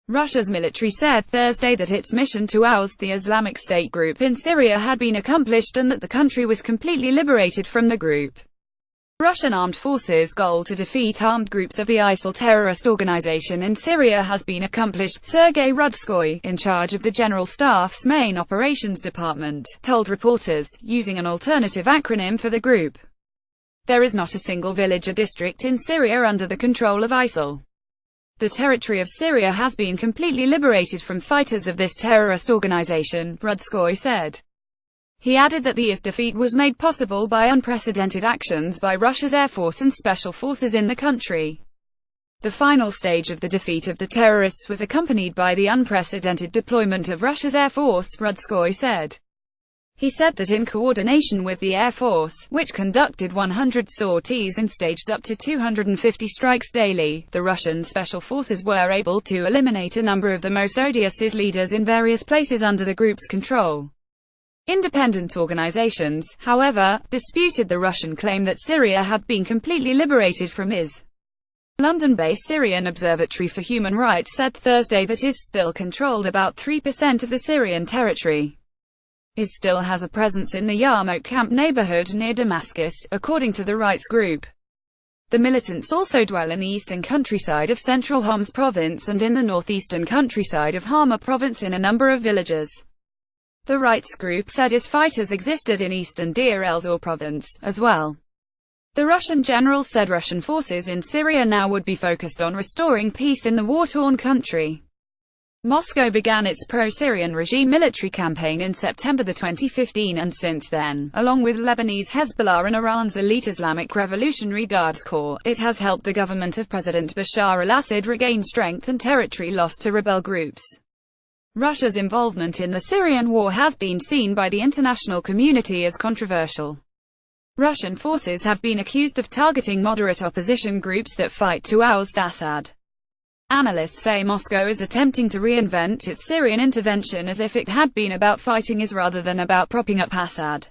Russia's military said Thursday that its mission to oust the Islamic State group in Syria had been accomplished and that the country was completely liberated from the group. Russian armed forces' goal to defeat armed groups of the ISIL terrorist organization in Syria has been accomplished, Sergei Rudskoi, in charge of the General Staff's main operations department, told reporters, using an alternative acronym for the group. There is not a single village or district in Syria under the control of ISIL. The territory of Syria has been completely liberated from fighters of this terrorist organization, Rudskoi said. He added that the IS defeat was made possible by unprecedented actions by Russia's Air Force and special forces in the country. The final stage of the defeat of the terrorists was accompanied by the unprecedented deployment of Russia's Air Force, Rudskoi said. He said that in coordination with the Air Force, which conducted 100 sorties and staged up to 250 strikes daily, the Russian special forces were able to eliminate a number of the most odious IS leaders in various places under the group's control. Independent organizations, however, disputed the Russian claim that Syria had been completely liberated from IS. London-based Syrian Observatory for Human Rights said Thursday that IS still controlled about 3% of the Syrian territory. IS still has a presence in the Yarmouk camp neighborhood near Damascus, according to the rights group. The militants also dwell in the eastern countryside of central Homs province and in the northeastern countryside of Hama province in a number of villages. The rights group said IS fighters existed in eastern Deir el-Zor province, as well. The Russian general said Russian forces in Syria now would be focused on restoring peace in the war-torn country. Moscow began its pro-Syrian regime military campaign in September 2015 and since then, along with Lebanese Hezbollah and Iran's elite Islamic Revolutionary Guards Corps, it has helped the government of President Bashar al-Assad regain strength and territory lost to rebel groups. Russia's involvement in the Syrian war has been seen by the international community as controversial. Russian forces have been accused of targeting moderate opposition groups that fight to oust Assad. Analysts say Moscow is attempting to reinvent its Syrian intervention as if it had been about fighting IS rather than about propping up Assad.